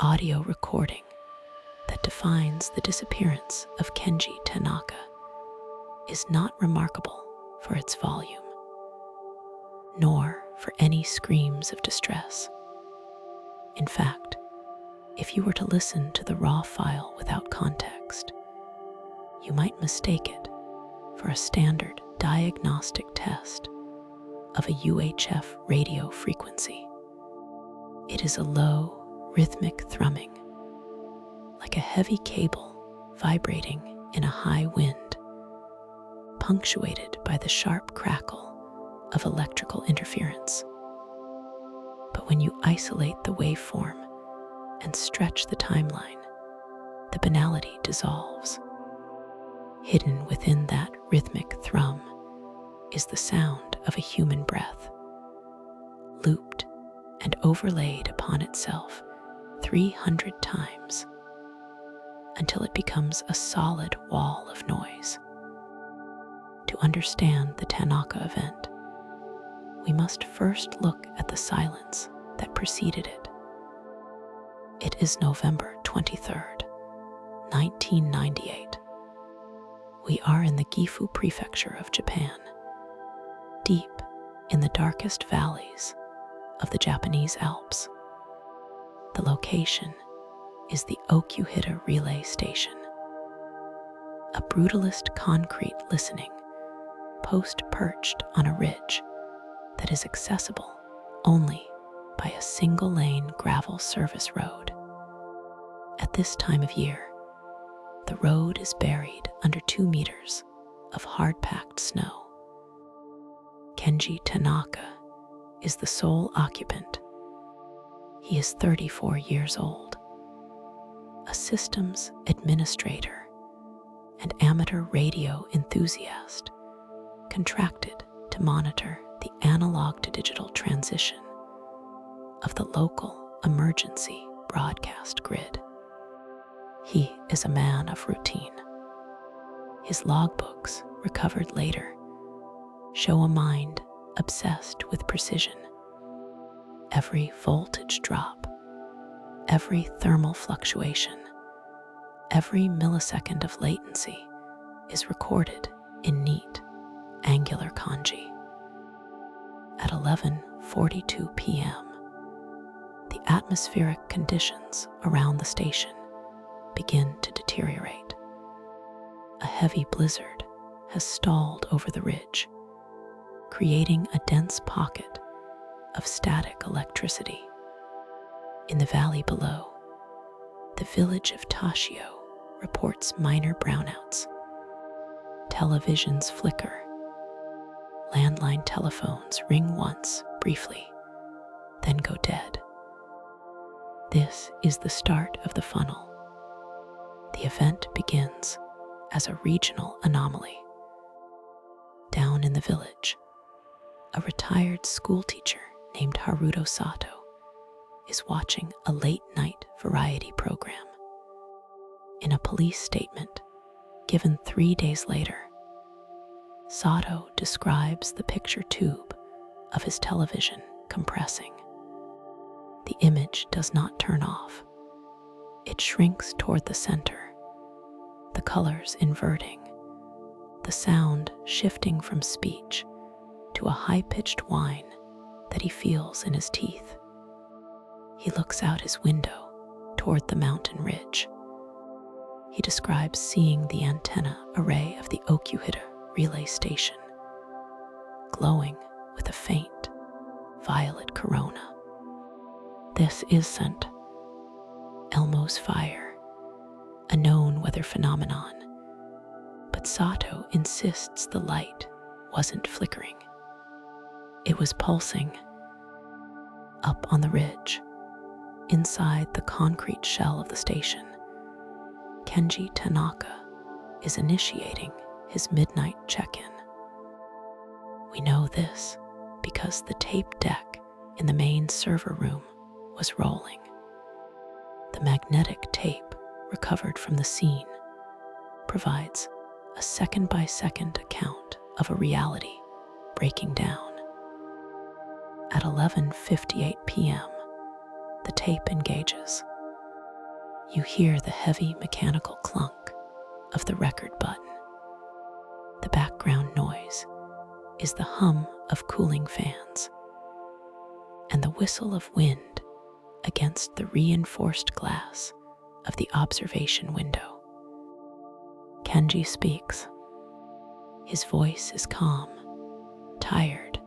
audio recording that defines the disappearance of Kenji Tanaka is not remarkable for its volume, nor for any screams of distress. In fact, if you were to listen to the raw file without context, you might mistake it for a standard diagnostic test of a UHF radio frequency. It is a low, rhythmic thrumming, like a heavy cable vibrating in a high wind, punctuated by the sharp crackle of electrical interference. But when you isolate the waveform and stretch the timeline, the banality dissolves. Hidden within that rhythmic thrum is the sound of a human breath, looped and overlaid upon itself 300 times until it becomes a solid wall of noise. To understand the Tanaka event, we must first look at the silence that preceded it. It is November 23rd, 1998. We are in the Gifu prefecture of Japan, deep in the darkest valleys of the Japanese Alps. The location is the Okuhita Relay Station, a brutalist concrete listening post perched on a ridge that is accessible only by a single-lane gravel service road. At this time of year, the road is buried under 2 meters of hard-packed snow. Kenji Tanaka is the sole occupant. He is 34 years old, a systems administrator and amateur radio enthusiast contracted to monitor the analog to digital transition of the local emergency broadcast grid. He is a man of routine. His logbooks, recovered later, show a mind obsessed with precision. Every voltage drop, every thermal fluctuation, every millisecond of latency is recorded in neat, angular kanji. At 11:42 p.m., the atmospheric conditions around the station begin to deteriorate. A heavy blizzard has stalled over the ridge, creating a dense pocket of static electricity. In the valley below, the village of Tashio reports minor brownouts. Televisions flicker. Landline telephones ring once, briefly, then go dead. This is the start of the funnel. The event begins as a regional anomaly. Down in the village, a retired schoolteacher named Haruto Sato is watching a late-night variety program. In a police statement given 3 days later, Sato describes the picture tube of his television compressing. The image does not turn off. It shrinks toward the center, the colors inverting, the sound shifting from speech to a high-pitched whine that he feels in his teeth. He looks out his window toward the mountain ridge. He describes seeing the antenna array of the Okuhita Relay Station, glowing with a faint, violet corona. This isn't Elmo's fire, a known weather phenomenon, but Sato insists the light wasn't flickering. It was pulsing. Up on the ridge, inside the concrete shell of the station, Kenji Tanaka is initiating his midnight check-in. We know this because the tape deck in the main server room was rolling. The magnetic tape recovered from the scene provides a second-by-second account of a reality breaking down. At 11:58 p.m., the tape engages. You hear the heavy mechanical clunk of the record button. The background noise is the hum of cooling fans and the whistle of wind against the reinforced glass of the observation window. Kenji speaks. His voice is calm, tired,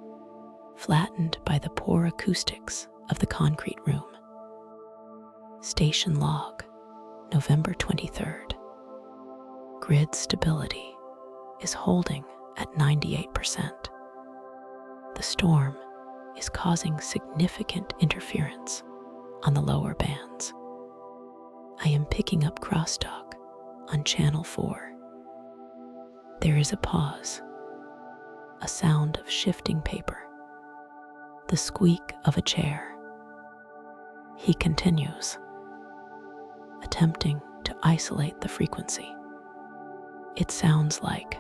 flattened by the poor acoustics of the concrete room. Station log, November 23rd. Grid stability is holding at 98%. The storm is causing significant interference on the lower bands. I am picking up crosstalk on channel 4. There is a pause, a sound of shifting paper, the squeak of a chair. He continues, attempting to isolate the frequency. It sounds like.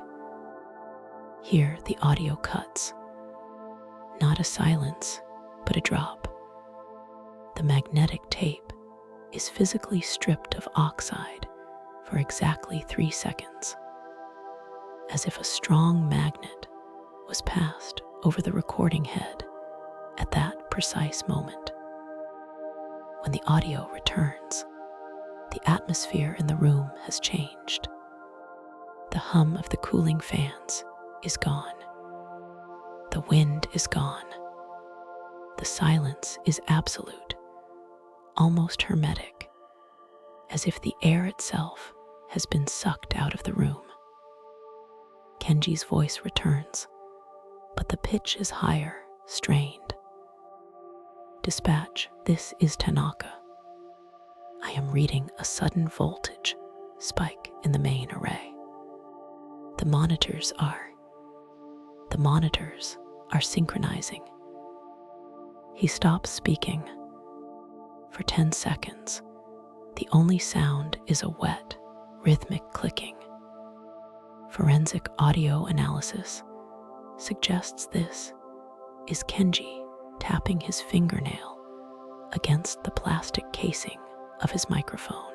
Here the audio cuts. Not a silence, but a drop. The magnetic tape is physically stripped of oxide for exactly 3 seconds, as if a strong magnet was passed over the recording head at that precise moment. When the audio returns, the atmosphere in the room has changed. The hum of the cooling fans is gone. The wind is gone. The silence is absolute, almost hermetic, as if the air itself has been sucked out of the room. Kenji's voice returns, but the pitch is higher, strained. Dispatch, this is Tanaka. I am reading a sudden voltage spike in the main array. The monitors are synchronizing. He stops speaking. For 10 seconds, the only sound is a wet, rhythmic clicking. Forensic audio analysis suggests this is Kenji tapping his fingernail against the plastic casing of his microphone.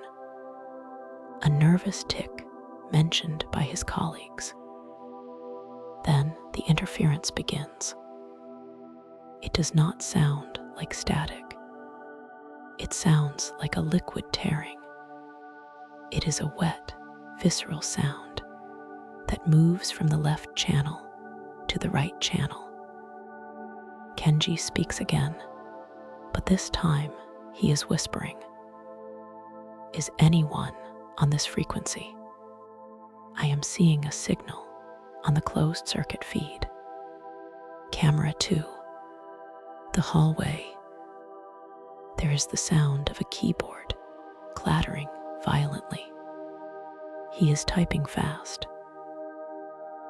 A nervous tick mentioned by his colleagues. Then the interference begins. It does not sound like static. It sounds like a liquid tearing. It is a wet, visceral sound that moves from the left channel to the right channel. Kenji speaks again, but this time he is whispering. Is anyone on this frequency? I am seeing a signal on the closed circuit feed. Camera 2. The hallway. There is the sound of a keyboard clattering violently. He is typing fast.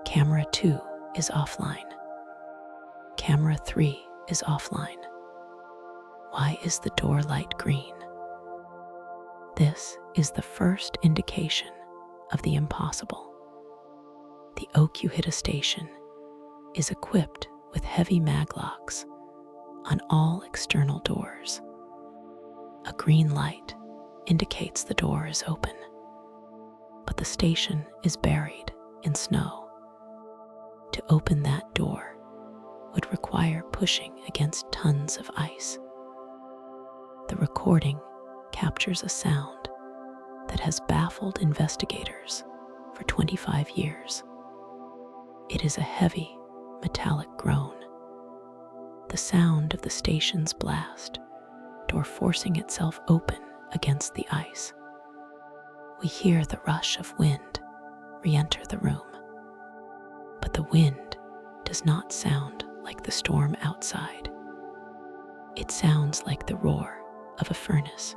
Camera 2 is offline. Camera 3 is offline. Why is the door light green? This is the first indication of the impossible. The Okuhita station is equipped with heavy maglocks on all external doors. A green light indicates the door is open, but the station is buried in snow. To open that door would require pushing against tons of ice. The recording captures a sound that has baffled investigators for 25 years. It is a heavy, metallic groan, the sound of the station's blast door forcing itself open against the ice. We hear the rush of wind re-enter the room, but the wind does not sound like the storm outside. It sounds like the roar of a furnace.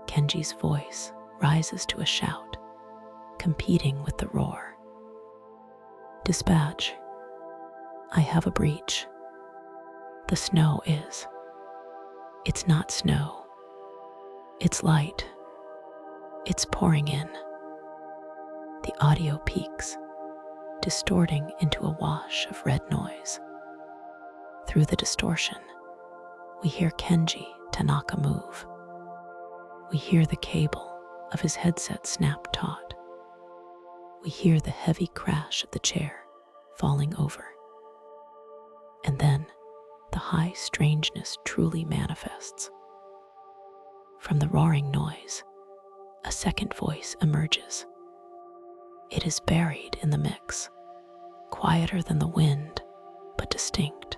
Kenji's voice rises to a shout, competing with the roar. Dispatch, I have a breach. The snow is. It's not snow. It's light. It's pouring in. The audio peaks, distorting into a wash of red noise. Through the distortion, we hear Kenji Tanaka move. We hear the cable of his headset snap taut. We hear the heavy crash of the chair falling over. And then the high strangeness truly manifests. From the roaring noise, a second voice emerges. It is buried in the mix, quieter than the wind, but distinct.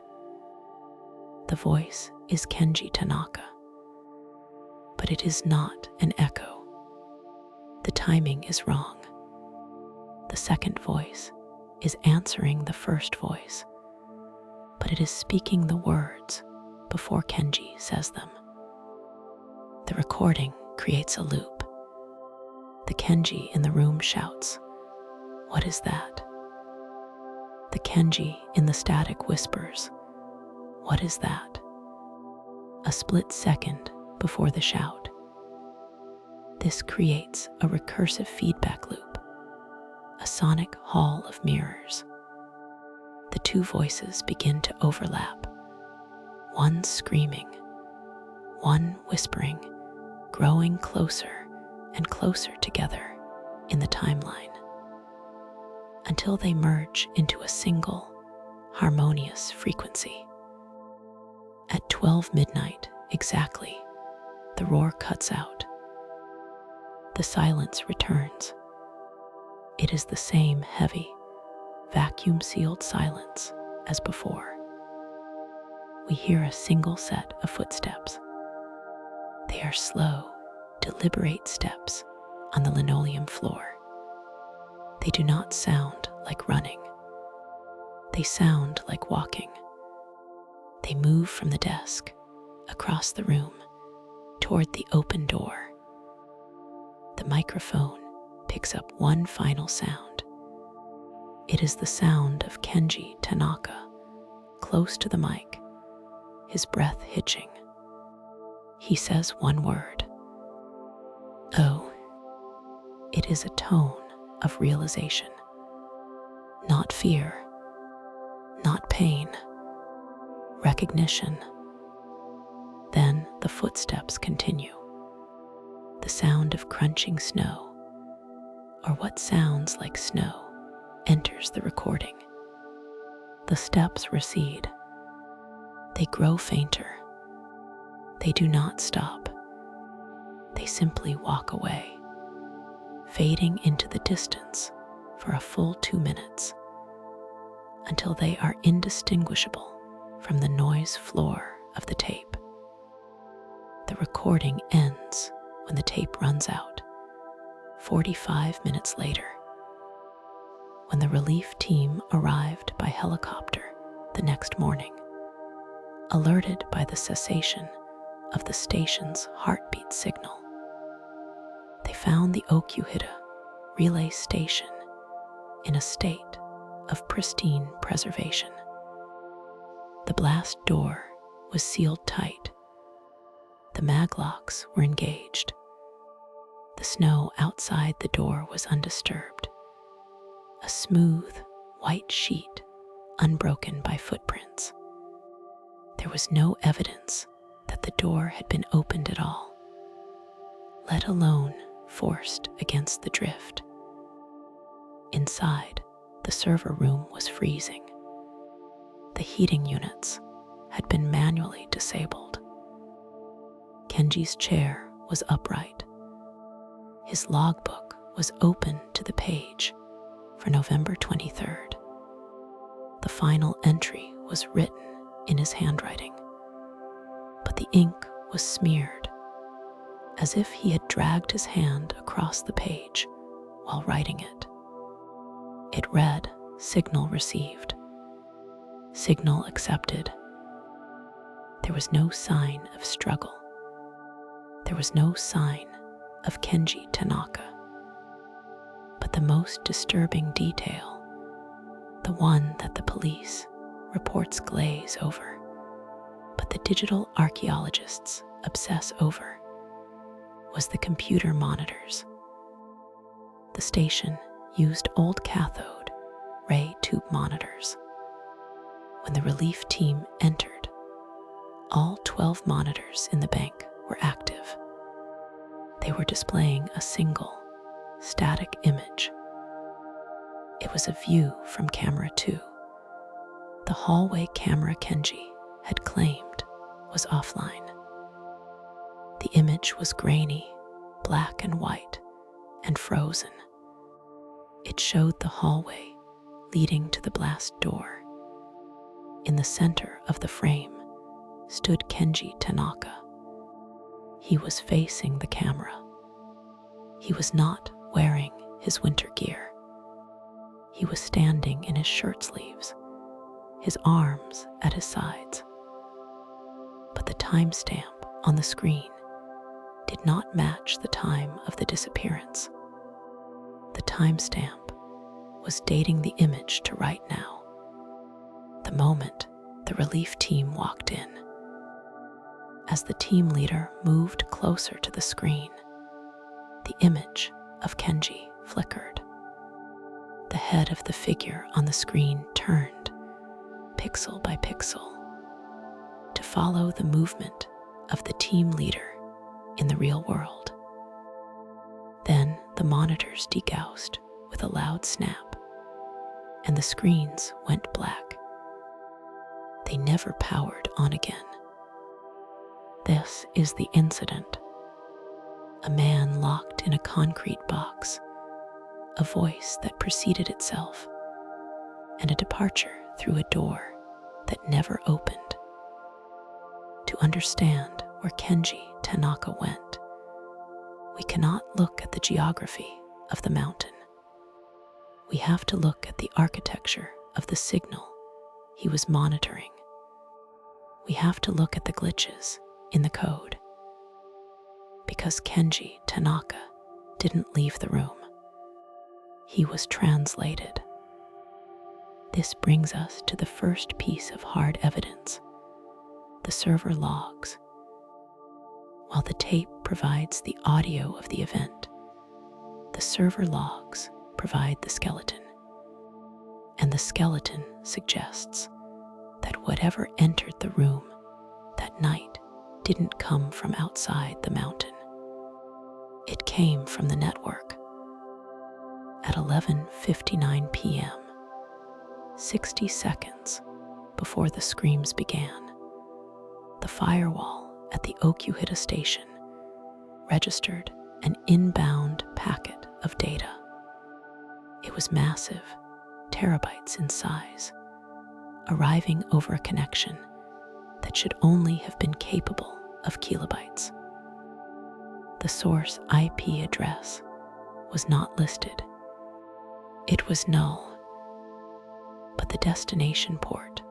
The voice is Kenji Tanaka, but it is not an echo. The timing is wrong. The second voice is answering the first voice, but it is speaking the words before Kenji says them. The recording creates a loop. The Kenji in the room shouts, "What is that?" The Kenji in the static whispers, "What is that?" A split second before the shout. This creates a recursive feedback loop, a sonic hall of mirrors. The two voices begin to overlap, one screaming, one whispering, growing closer and closer together in the timeline, until they merge into a single, harmonious frequency. At 12 midnight exactly, the roar cuts out. The silence returns. It is the same heavy, vacuum-sealed silence as before. We hear a single set of footsteps. They are slow, deliberate steps on the linoleum floor. They do not sound like running. They sound like walking. They move from the desk, across the room, toward the open door. The microphone picks up one final sound. It is the sound of Kenji Tanaka, close to the mic, his breath hitching. He says one word. Oh. It is a tone of realization. Not fear, not pain, recognition. Then the footsteps continue. The sound of crunching snow, or what sounds like snow, enters the recording. The steps recede. They grow fainter. They do not stop. They simply walk away, fading into the distance for a full 2 minutes, until they are indistinguishable from the noise floor of the tape. The recording ends when the tape runs out, 45 minutes later. When the relief team arrived by helicopter the next morning, alerted by the cessation of the station's heartbeat signal, they found the Okuhita relay station in a state of pristine preservation. The blast door was sealed tight. The maglocks were engaged. The snow outside the door was undisturbed, a smooth, white sheet unbroken by footprints. There was no evidence that the door had been opened at all, let alone forced against the drift. Inside, the server room was freezing. The heating units had been manually disabled. Kenji's chair was upright. His logbook was open to the page for November 23rd. The final entry was written in his handwriting, but the ink was smeared, as if he had dragged his hand across the page while writing it. It read, "Signal received. Signal accepted." There was no sign of struggle. There was no sign of Kenji Tanaka. But the most disturbing detail, the one that the police reports glaze over, but the digital archaeologists obsess over, was the computer monitors. The station used old cathode ray tube monitors. When the relief team entered, all 12 monitors in the bank were active. They were displaying a single, static image. It was a view from camera 2. The hallway camera Kenji had claimed was offline. The image was grainy, black and white, and frozen. It showed the hallway leading to the blast door. In the center of the frame stood Kenji Tanaka. He was facing the camera. He was not wearing his winter gear. He was standing in his shirt sleeves, his arms at his sides. But the timestamp on the screen did not match the time of the disappearance. The timestamp was dating the image to right now, the moment the relief team walked in. As the team leader moved closer to the screen, the image of Kenji flickered. The head of the figure on the screen turned, pixel by pixel, to follow the movement of the team leader in the real world. Then the monitors degaussed with a loud snap, and the screens went black. They never powered on again. This is the incident. A man locked in a concrete box, a voice that preceded itself, and a departure through a door that never opened. To understand where Kenji Tanaka went, we cannot look at the geography of the mountain. We have to look at the architecture of the signal he was monitoring. We have to look at the glitches in the code. Because Kenji Tanaka didn't leave the room. He was translated. This brings us to the first piece of hard evidence, the server logs. While the tape provides the audio of the event, the server logs provide the skeleton. And the skeleton suggests that whatever entered the room that night didn't come from outside the mountain. It came from the network. At 11:59 p.m., 60 seconds before the screams began, the firewall at the Okuhita station registered an inbound packet of data. It was massive, terabytes in size, arriving over a connection that should only have been capable of kilobytes. The source IP address was not listed. It was null. But the destination port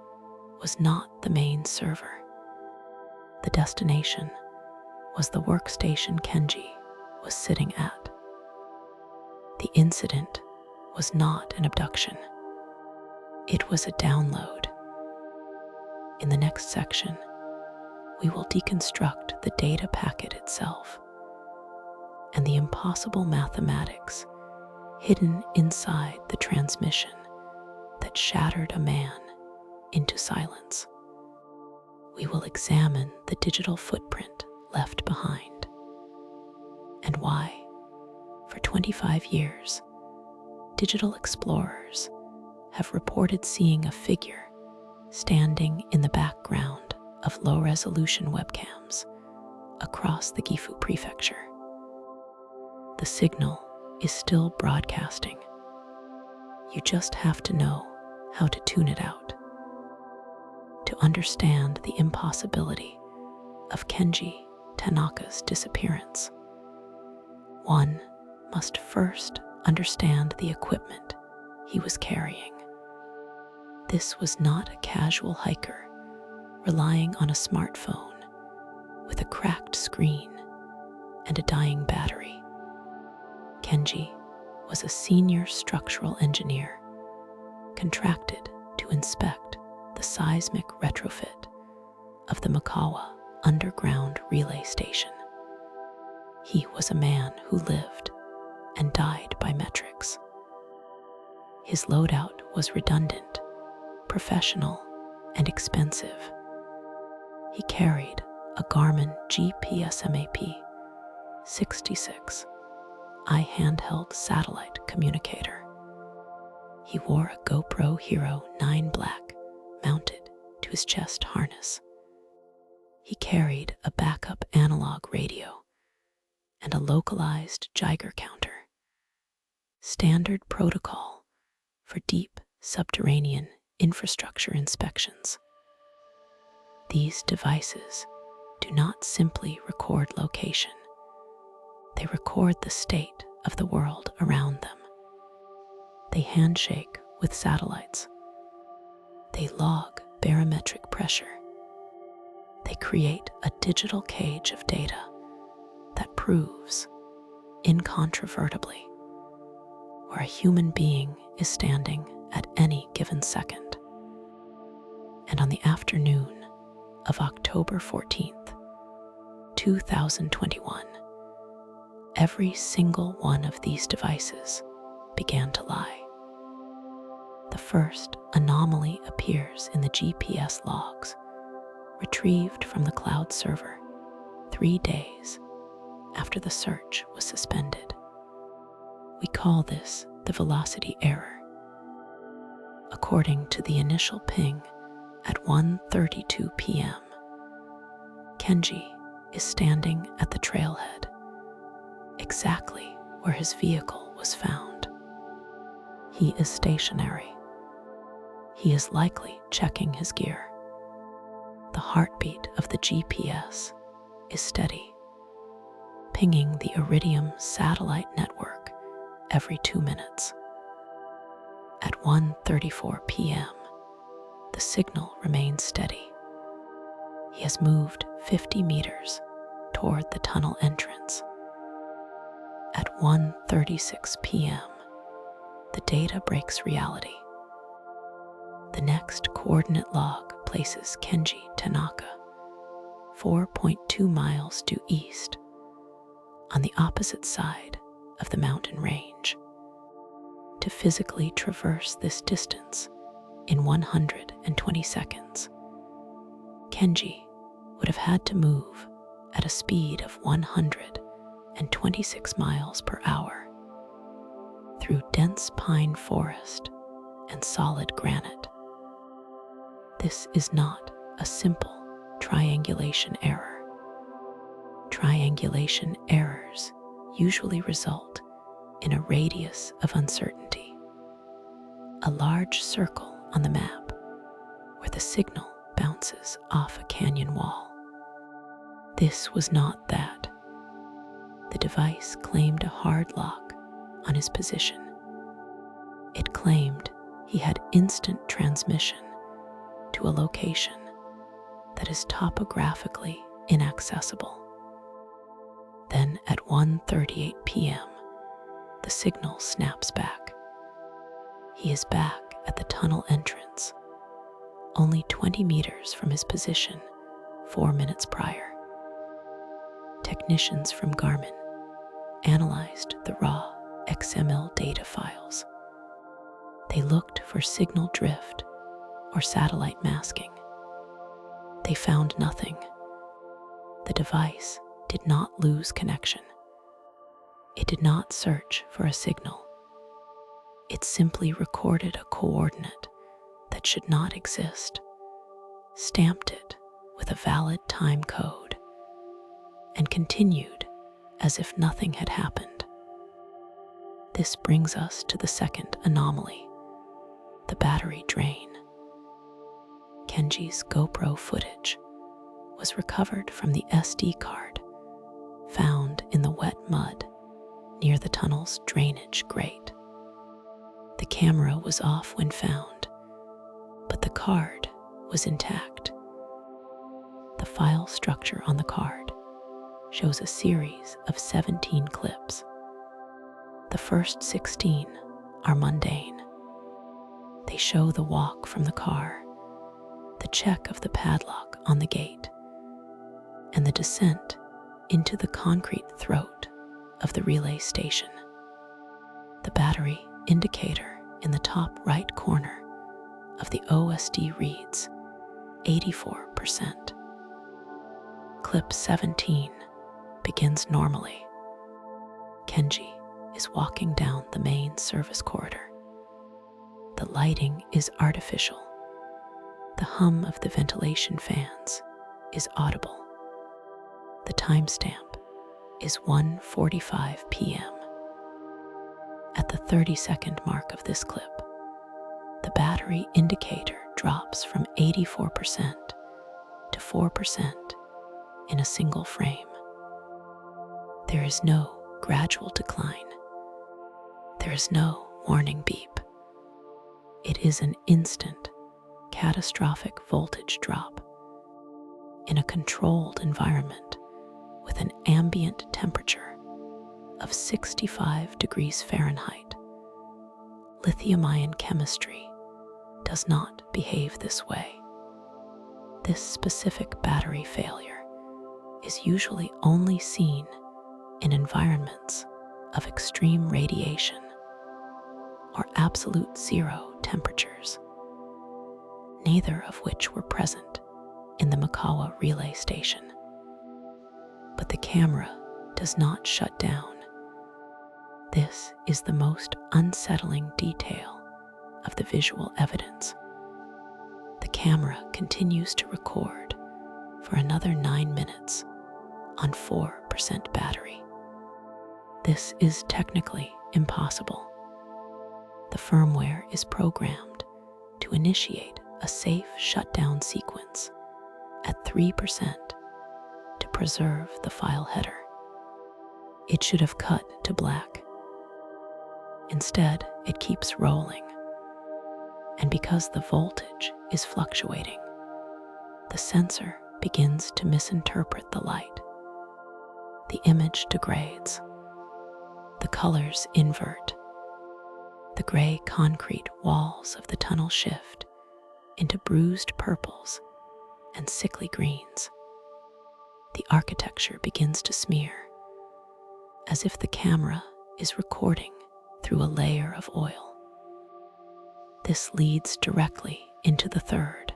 was not the main server. The destination was the workstation Kenji was sitting at. The incident was not an abduction. It was a download. In the next section, we will deconstruct the data packet itself and the impossible mathematics hidden inside the transmission that shattered a man into silence. We will examine the digital footprint left behind and why, for 25 years, digital explorers have reported seeing a figure standing in the background of low-resolution webcams across the Gifu prefecture. The signal is still broadcasting. You just have to know how to tune it out. To understand the impossibility of Kenji Tanaka's disappearance, one must first understand the equipment he was carrying. This was not a casual hiker relying on a smartphone with a cracked screen and a dying battery. Kenji was a senior structural engineer contracted to inspect the seismic retrofit of the Makawa underground relay station. He was a man who lived and died by metrics. His loadout was redundant, professional, and expensive. He carried a Garmin GPS MAP 66, I handheld satellite communicator. He wore a GoPro Hero 9 Black mounted to his chest harness. He carried a backup analog radio and a localized Geiger counter, standard protocol for deep subterranean infrastructure inspections. These devices do not simply record location. They record the state of the world around them. They handshake with satellites. They log barometric pressure. They create a digital cage of data that proves, incontrovertibly, where a human being is standing at any given second. And on the afternoon of October 14th, 2021, every single one of these devices began to lie. The first anomaly appears in the GPS logs retrieved from the cloud server 3 days after the search was suspended. We call this the velocity error. According to the initial ping at 1:32 p.m., Kenji is standing at the trailhead, exactly where his vehicle was found. He is stationary. He is likely checking his gear. The heartbeat of the GPS is steady, pinging the Iridium satellite network every 2 minutes. At 1:34 p.m., the signal remains steady. He has moved 50 meters toward the tunnel entrance. At 1:36 p.m., the data breaks reality. The next coordinate log places Kenji Tanaka 4.2 miles due east on the opposite side of the mountain range. To physically traverse this distance in 120 seconds, Kenji would have had to move at a speed of 126 miles per hour through dense pine forest and solid granite. This is not a simple triangulation error. Triangulation errors usually result in a radius of uncertainty, a large circle on the map where the signal bounces off a canyon wall. This was not that. The device claimed a hard lock on his position. It claimed he had instant transmission to a location that is topographically inaccessible. Then at 1:38 p.m., the signal snaps back. He is back at the tunnel entrance, only 20 meters from his position 4 minutes prior. Technicians from Garmin analyzed the raw XML data files. They looked for signal drift or satellite masking. They found nothing. The device did not lose connection. It did not search for a signal. It simply recorded a coordinate that should not exist, stamped it with a valid time code, and continued as if nothing had happened. This brings us to the second anomaly, the battery drain. Kenji's GoPro footage was recovered from the SD card found in the wet mud near the tunnel's drainage grate. The camera was off when found, but the card was intact. The file structure on the card shows a series of 17 clips. The first 16 are mundane. They show the walk from the car, the check of the padlock on the gate, and the descent into the concrete throat of the relay station. The battery indicator in the top right corner of the OSD reads 84%. Clip 17 begins normally, is walking down the main service corridor. The lighting is artificial. The hum of the ventilation fans is audible. The timestamp is 1:45 p.m. At the 30-second mark of this clip, the battery indicator drops from 84% to 4% in a single frame. There is no gradual decline. There is no warning beep. It is an instant, catastrophic voltage drop in a controlled environment with an ambient temperature of 65 degrees Fahrenheit. Lithium-ion chemistry does not behave this way. This specific battery failure is usually only seen in environments of extreme radiation or absolute zero temperatures, neither of which were present in the Mikawa relay station. But the camera does not shut down. This is the most unsettling detail of the visual evidence. The camera continues to record for another 9 minutes on 4% battery. This is technically impossible. The firmware is programmed to initiate a safe shutdown sequence at 3% to preserve the file header. It should have cut to black. Instead, it keeps rolling. And because the voltage is fluctuating, the sensor begins to misinterpret the light. The image degrades. The colors invert. The gray concrete walls of the tunnel shift into bruised purples and sickly greens. The architecture begins to smear, as if the camera is recording through a layer of oil. This leads directly into the third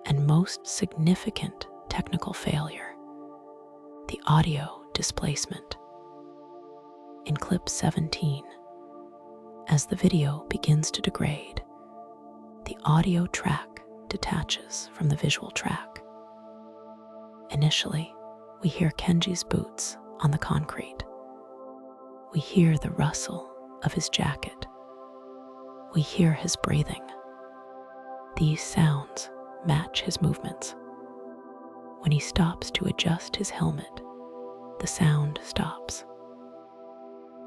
and most significant technical failure, the audio displacement. In clip 17, as the video begins to degrade, the audio track detaches from the visual track. Initially, we hear Kenji's boots on the concrete. We hear the rustle of his jacket. We hear his breathing. These sounds match his movements. When he stops to adjust his helmet, the sound stops.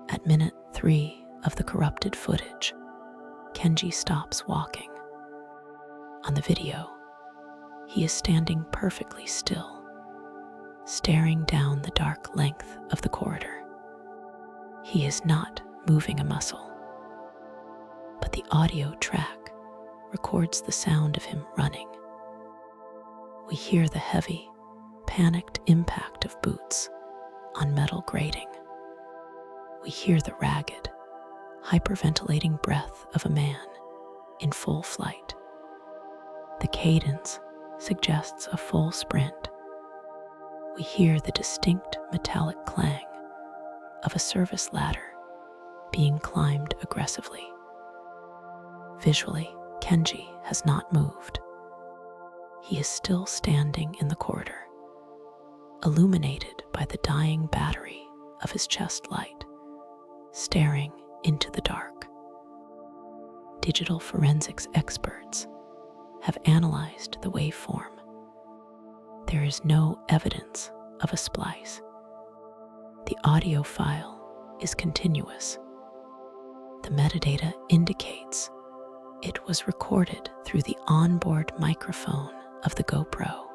At minute 3 of the corrupted footage, Kenji stops walking. On the video, he is standing perfectly still, staring down the dark length of the corridor. He is not moving a muscle, but the audio track records the sound of him running. We hear the heavy, panicked impact of boots on metal grating. We hear the ragged, hyperventilating breath of a man in full flight. The cadence suggests a full sprint. We hear the distinct metallic clang of a service ladder being climbed aggressively. Visually, Kenji has not moved. He is still standing in the corridor, illuminated by the dying battery of his chest light, staring into the dark. Digital forensics experts have analyzed the waveform. There is no evidence of a splice. The audio file is continuous. The metadata indicates it was recorded through the onboard microphone of the GoPro.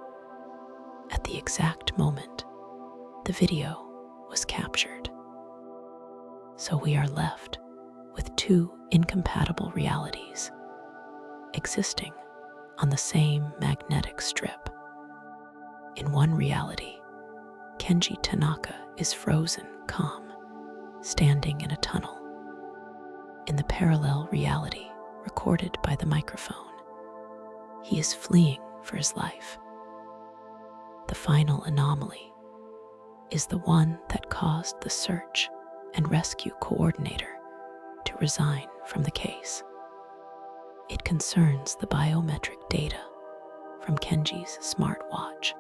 At the exact moment the video was captured. So we are left with two incompatible realities existing on the same magnetic strip. In one reality, Kenji Tanaka is frozen, calm, standing in a tunnel. In the parallel reality recorded by the microphone, he is fleeing for his life. The final anomaly is the one that caused the search and rescue coordinator to resign from the case. It concerns the biometric data from Kenji's smartwatch.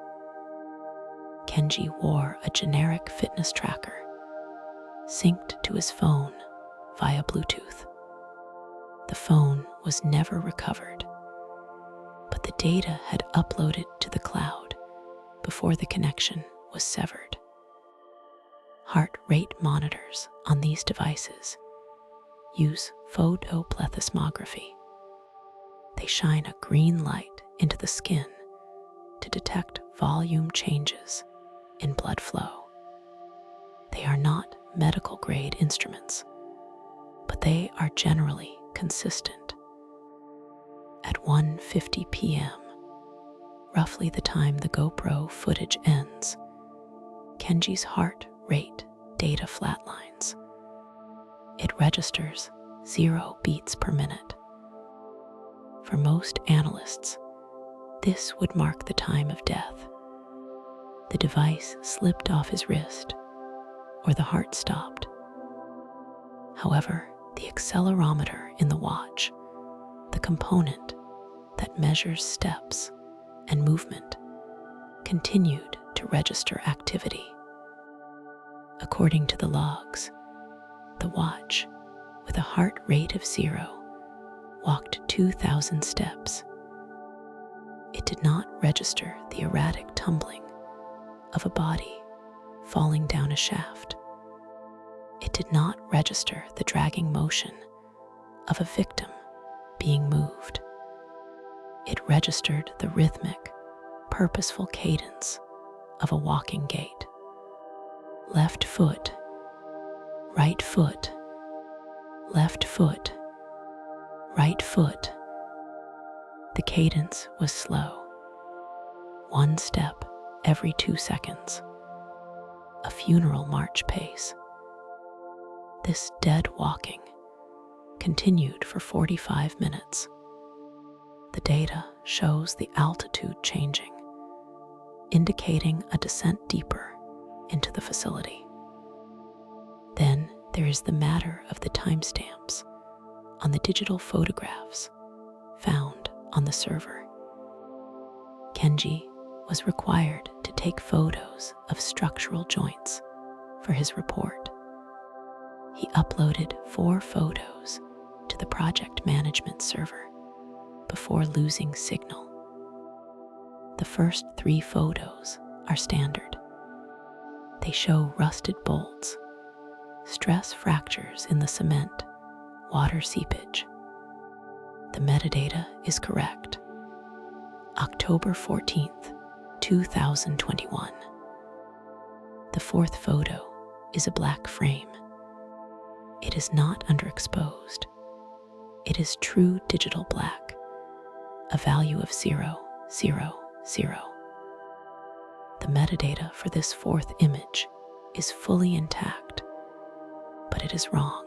Kenji wore a generic fitness tracker synced to his phone via Bluetooth. The phone was never recovered, but the data had uploaded to the cloud before the connection was severed. Heart rate monitors on these devices use photoplethysmography. They shine a green light into the skin to detect volume changes in blood flow. They are not medical-grade instruments, but they are generally consistent. At 1:50 p.m., roughly the time the GoPro footage ends, Kenji's heart rate data flatlines. It registers 0 beats per minute. For most analysts, this would mark the time of death. The device slipped off his wrist, or the heart stopped. However, the accelerometer in the watch, the component that measures steps and movement, continued to register activity. According to the logs, the watch, with a heart rate of 0, walked 2,000 steps. It did not register the erratic tumbling of a body falling down a shaft. It did not register the dragging motion of a victim being moved. It registered the rhythmic, purposeful cadence of a walking gait. Left foot, right foot, left foot, right foot. The cadence was slow, 1 step every 2 seconds, a funeral march pace. This dead walking continued for 45 minutes. The data shows the altitude changing, indicating a descent deeper into the facility. Then there is the matter of the timestamps on the digital photographs found on the server. Kenji was required to take photos of structural joints for his report. He uploaded 4 photos to the project management server before losing signal. The first 3 photos are standard. They show rusted bolts, stress fractures in the cement, water seepage. The metadata is correct. October 14th, 2021. The 4th photo is a black frame. It is not underexposed. It is true digital black, a value of 0, 0, 0. The metadata for this 4th image is fully intact, but it is wrong.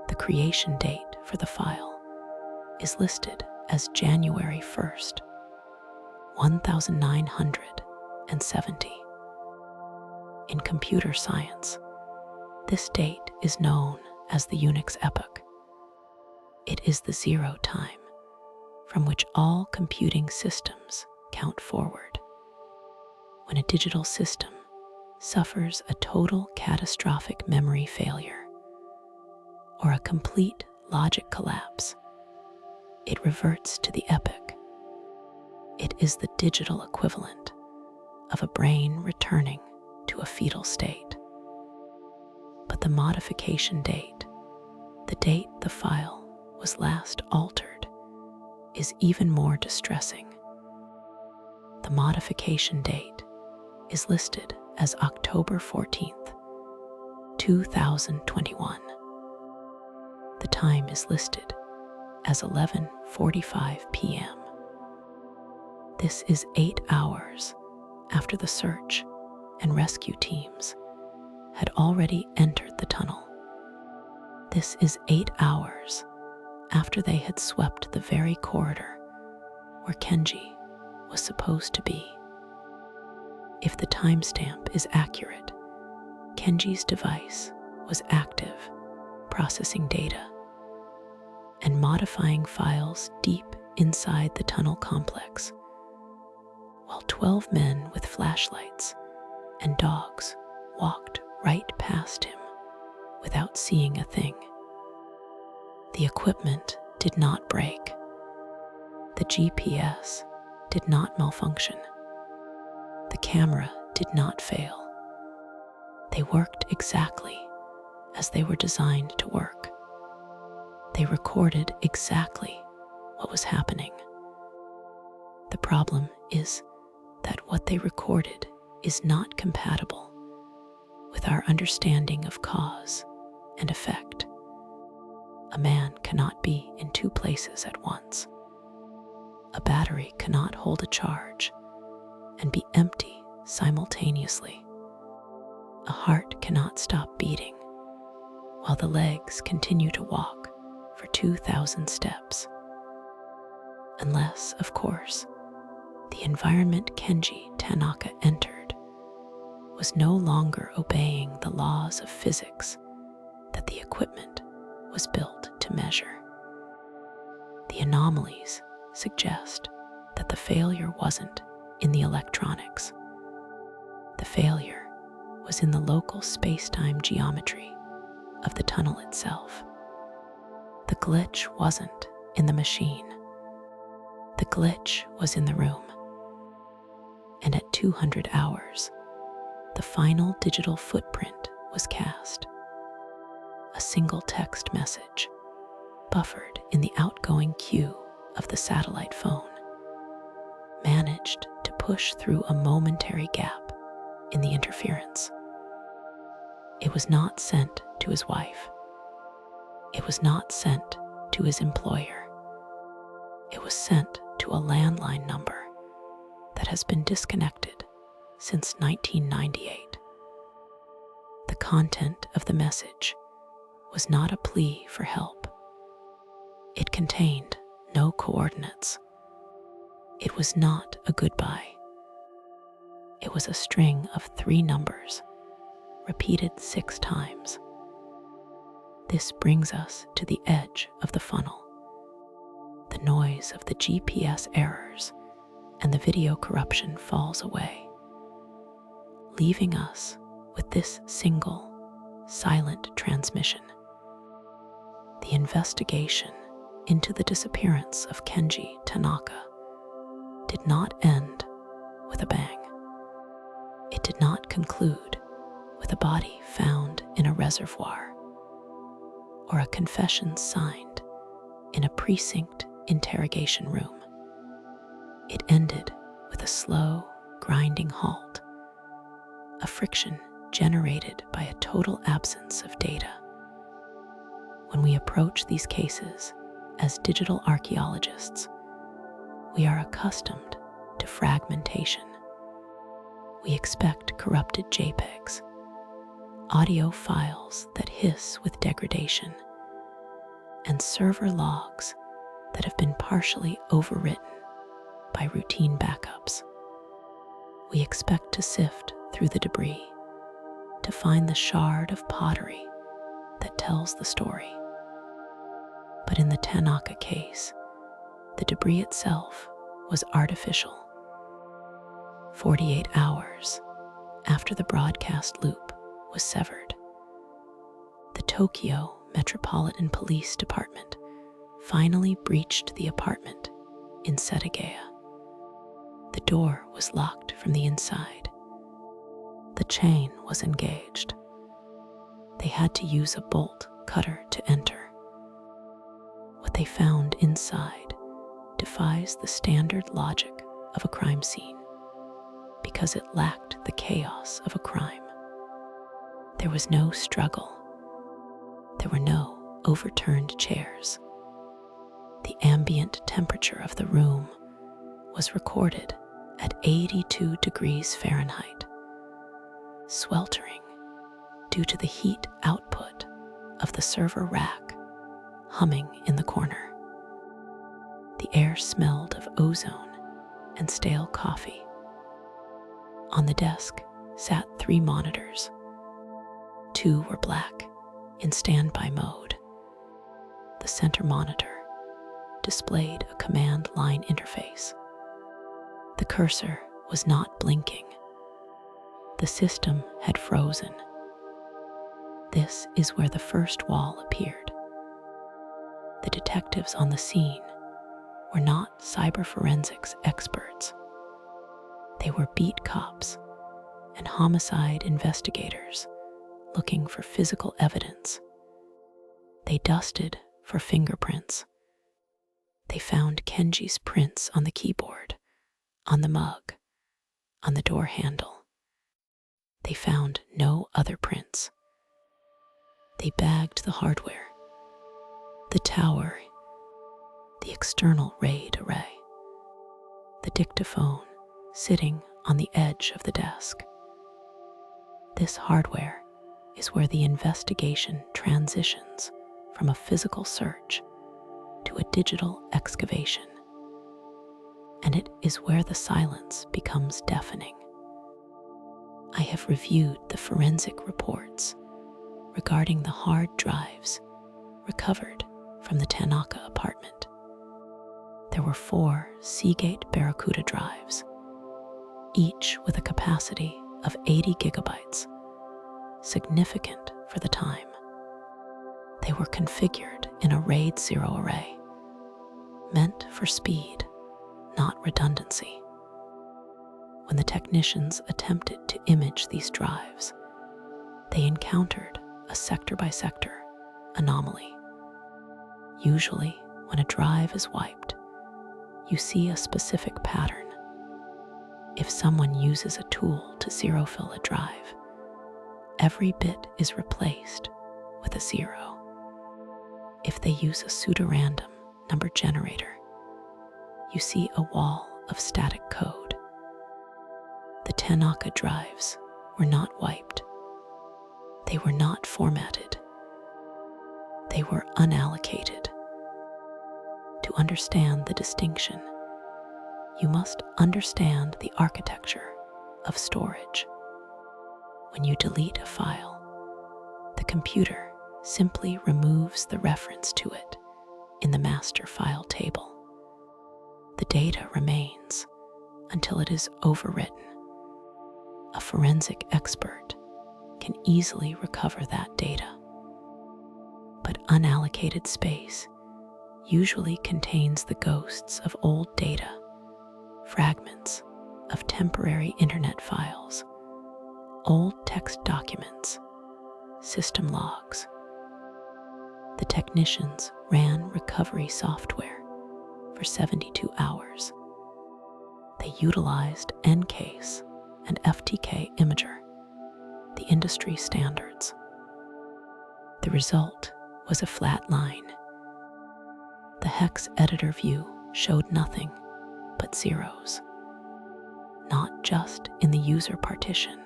The creation date for the file is listed as January 1st, 1970. In computer science, this date is known as the Unix epoch. It is the 0 time from which all computing systems count forward. When a digital system suffers a total catastrophic memory failure or a complete logic collapse, it reverts to the epoch. It is the digital equivalent of a brain returning to a fetal state. But the modification date, the date the file was last altered, is even more distressing. The modification date is listed as October 14th, 2021. The time is listed as 11:45 p.m. This is 8 hours after the search and rescue teams had already entered the tunnel. This is 8 hours after they had swept the very corridor where Kenji was supposed to be. If the timestamp is accurate, Kenji's device was active, processing data and modifying files deep inside the tunnel complex, while 12 men with flashlights and dogs walked right past him without seeing a thing. The equipment did not break. The GPS did not malfunction. The camera did not fail. They worked exactly as they were designed to work. They recorded exactly what was happening. The problem is that what they recorded is not compatible with our understanding of cause and effect. A man cannot be in two places at once. A battery cannot hold a charge and be empty simultaneously. A heart cannot stop beating while the legs continue to walk for 2,000 steps. Unless, of course, the environment Kenji Tanaka entered was no longer obeying the laws of physics that the equipment was built to measure. The anomalies suggest that the failure wasn't in the electronics. The failure was in the local space-time geometry of the tunnel itself. The glitch wasn't in the machine. The glitch was in the room. And at 200 hours, the final digital footprint was cast. A single text message buffered in the outgoing queue of the satellite phone managed to push through a momentary gap in the interference. It was not sent to his wife. It was not sent to his employer. It was sent to a landline number that has been disconnected since 1998. The content of the message was not a plea for help. It contained no coordinates. It was not a goodbye. It was a string of 3 numbers, repeated 6 times. This brings us to the edge of the funnel. The noise of the GPS errors and the video corruption falls away, leaving us with this single, silent transmission. The investigation into the disappearance of Kenji Tanaka did not end with a bang. It did not conclude with a body found in a reservoir or a confession signed in a precinct interrogation room. It ended with a slow, grinding halt, a friction generated by a total absence of data. When we approach these cases as digital archaeologists, we are accustomed to fragmentation. We expect corrupted JPEGs, audio files that hiss with degradation, and server logs that have been partially overwritten by routine backups. We expect to sift through the debris to find the shard of pottery that tells the story. But in the Tanaka case, the debris itself was artificial. 48 hours after the broadcast loop was severed, the Tokyo Metropolitan Police Department finally breached the apartment in Setagaya. The door was locked from the inside. The chain was engaged. They had to use a bolt cutter to enter. What they found inside defies the standard logic of a crime scene because it lacked the chaos of a crime. There was no struggle. There were no overturned chairs. The ambient temperature of the room was recorded at 82 degrees Fahrenheit, sweltering due to the heat output of the server rack humming in the corner. The air smelled of ozone and stale coffee. On the desk sat 3 monitors, two were black, in standby mode. The center monitor displayed a command line interface. The cursor was not blinking. The system had frozen. This is where the first wall appeared. The detectives on the scene were not cyberforensics experts. They were beat cops and homicide investigators looking for physical evidence. They dusted for fingerprints. They found Kenji's prints on the keyboard, on the mug, on the door handle. They found no other prints. They bagged the hardware, the tower, the external RAID array, the dictaphone sitting on the edge of the desk. This hardware is where the investigation transitions from a physical search to a digital excavation, and it is where the silence becomes deafening. I have reviewed the forensic reports regarding the hard drives recovered from the Tanaka apartment. There were 4 Seagate Barracuda drives, each with a capacity of 80 gigabytes, significant for the time. They were configured in a RAID 0 array, meant for speed, not redundancy. When the technicians attempted to image these drives, they encountered a sector-by-sector anomaly. Usually, when a drive is wiped, you see a specific pattern. If someone uses a tool to zero-fill a drive, every bit is replaced with a 0. If they use a pseudorandom number generator, you see a wall of static code. The Tanaka drives were not wiped. They were not formatted. They were unallocated. To understand the distinction, you must understand the architecture of storage. When you delete a file, the computer simply removes the reference to it in the master file table. The data remains until it is overwritten. A forensic expert can easily recover that data. But unallocated space usually contains the ghosts of old data, fragments of temporary internet files, old text documents, system logs. The technicians ran recovery software for 72 hours. They utilized EnCase and FTK Imager, the industry standards. The result was a flat line. The hex editor view showed nothing but zeros, not just in the user partition,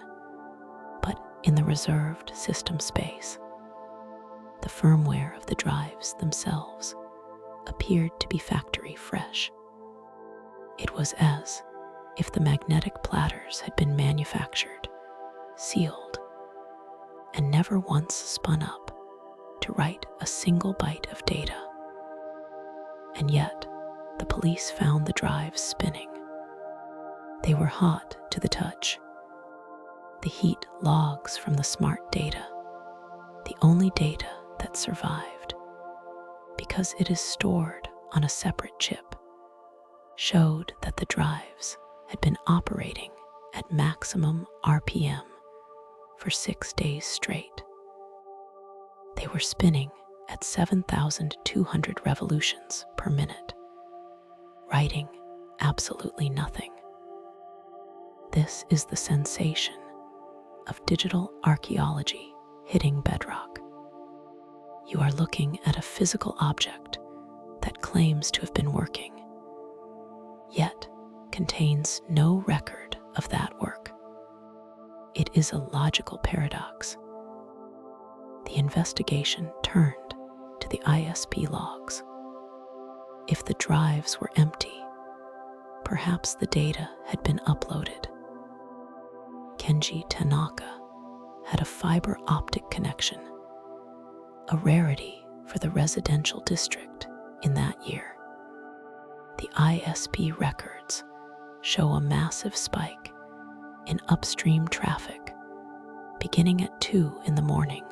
but in the reserved system space. The firmware of the drives themselves appeared to be factory fresh. It was as if the magnetic platters had been manufactured, sealed, and never once spun up to write a single byte of data. And yet, the police found the drives spinning. They were hot to the touch. The heat logs from the smart data, the only data that survived, because it is stored on a separate chip, showed that the drives had been operating at maximum RPM for 6 days straight. They were spinning at 7,200 revolutions per minute, writing absolutely nothing. This is the sensation of digital archaeology hitting bedrock. You are looking at a physical object that claims to have been working, yet contains no record of that work. It is a logical paradox. The investigation turned to the ISP logs. If the drives were empty, perhaps the data had been uploaded. Kenji Tanaka had a fiber optic connection, a rarity for the residential district in that year. The ISP records show a massive spike in upstream traffic beginning at 2 in the morning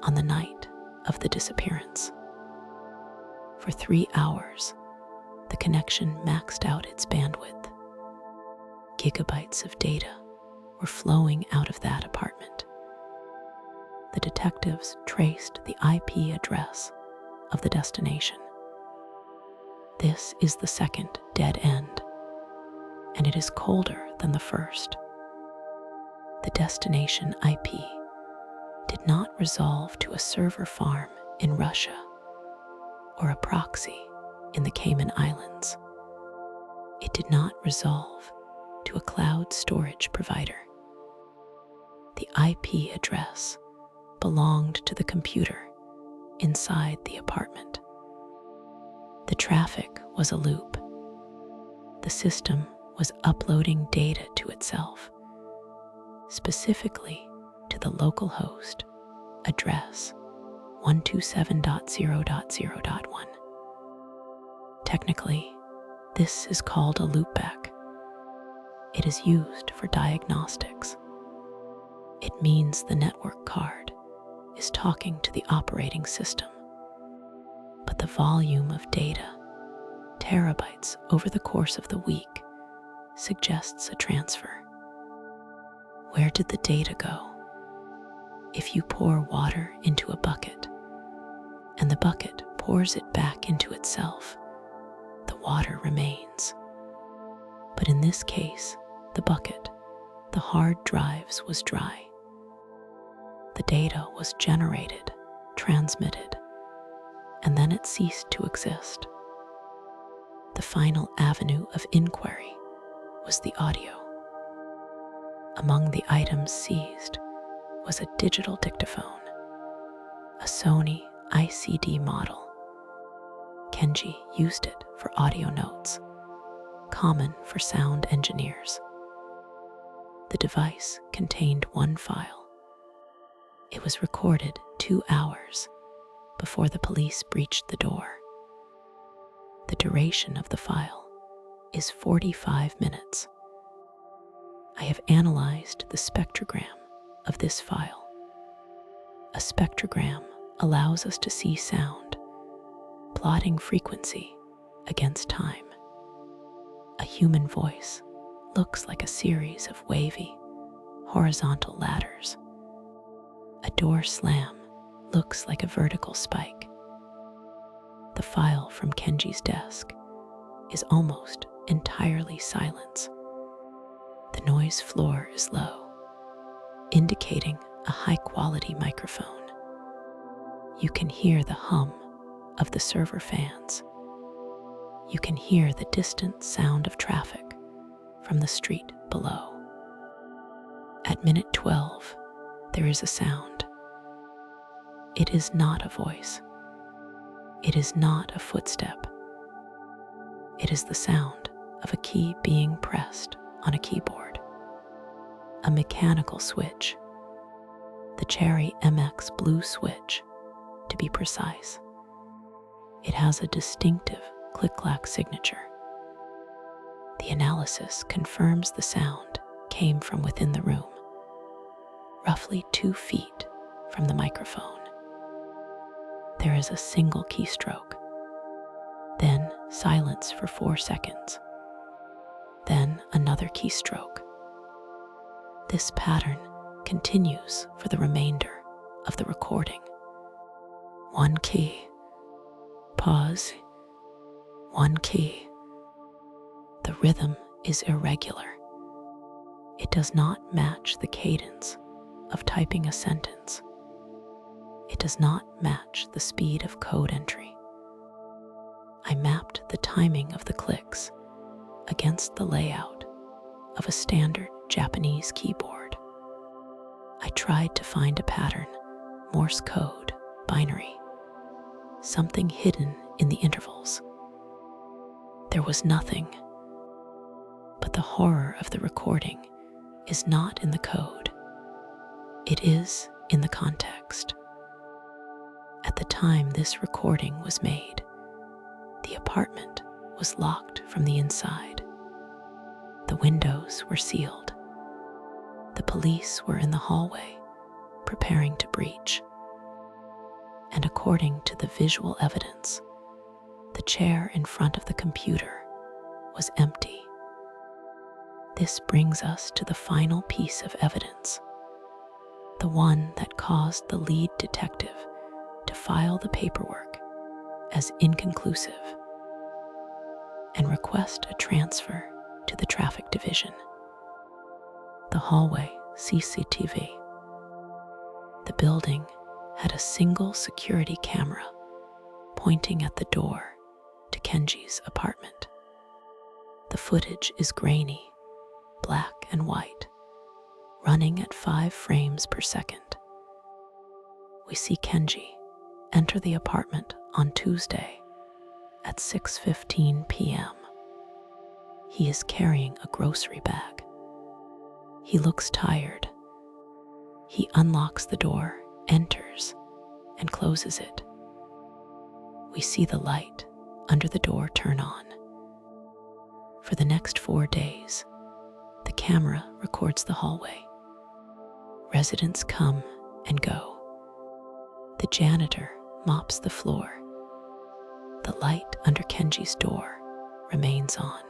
on the night of the disappearance. For 3 hours, the connection maxed out its bandwidth. Gigabytes of data were flowing out of that apartment. The detectives traced the IP address of the destination. This is the second dead end, and it is colder than the first. The destination IP did not resolve to a server farm in Russia or a proxy in the Cayman Islands. It did not resolve to a cloud storage provider. The IP address belonged to the computer inside the apartment. The traffic was a loop. The system was uploading data to itself, specifically to the local host address 127.0.0.1. Technically, this is called a loopback. It is used for diagnostics. It means the network card is talking to the operating system. But the volume of data, terabytes over the course of the week, suggests a transfer. Where did the data go? If you pour water into a bucket, and the bucket pours it back into itself, the water remains. But in this case, the bucket, the hard drives, was dry. The data was generated, transmitted, and then it ceased to exist. The final avenue of inquiry was the audio. Among the items seized was a digital dictaphone, a Sony ICD model. Kenji used it for audio notes, common for sound engineers. The device contained one file. It was recorded 2 hours before the police breached the door. The duration of the file is 45 minutes. I have analyzed the spectrogram of this file. A spectrogram allows us to see sound, plotting frequency against time. A human voice looks like a series of wavy, horizontal ladders. A door slam looks like a vertical spike. The file from Kenji's desk is almost entirely silence. The noise floor is low, indicating a high-quality microphone. You can hear the hum of the server fans. You can hear the distant sound of traffic from the street below. At minute 12, there is a sound. It is not a voice. It is not a footstep. It is the sound of a key being pressed on a keyboard. A mechanical switch. The Cherry MX Blue switch, to be precise. It has a distinctive click-clack signature. The analysis confirms the sound came from within the room, roughly 2 feet from the microphone. There is a single keystroke, then silence for 4 seconds, then another keystroke. This pattern continues for the remainder of the recording. 1 key, pause, 1 key. The rhythm is irregular. It does not match the cadence of typing a sentence. It does not match the speed of code entry. I mapped the timing of the clicks against the layout of a standard Japanese keyboard. I tried to find a pattern, Morse code, binary, something hidden in the intervals. There was nothing, but the horror of the recording is not in the code. It is in the context. At the time this recording was made, the apartment was locked from the inside. The windows were sealed. The police were in the hallway, preparing to breach. And according to the visual evidence, the chair in front of the computer was empty. This brings us to the final piece of evidence, the one that caused the lead detective to file the paperwork as inconclusive and request a transfer to the traffic division. The hallway CCTV. The building had a single security camera pointing at the door to Kenji's apartment. The footage is grainy, black and white, running at 5 frames per second. We see Kenji enter the apartment on Tuesday at 6:15 p.m. He is carrying a grocery bag. He looks tired. He unlocks the door, enters, and closes it. We see the light under the door turn on. For the next 4 days, the camera records the hallway. Residents come and go. The janitor mops the floor. The light under Kenji's door remains on.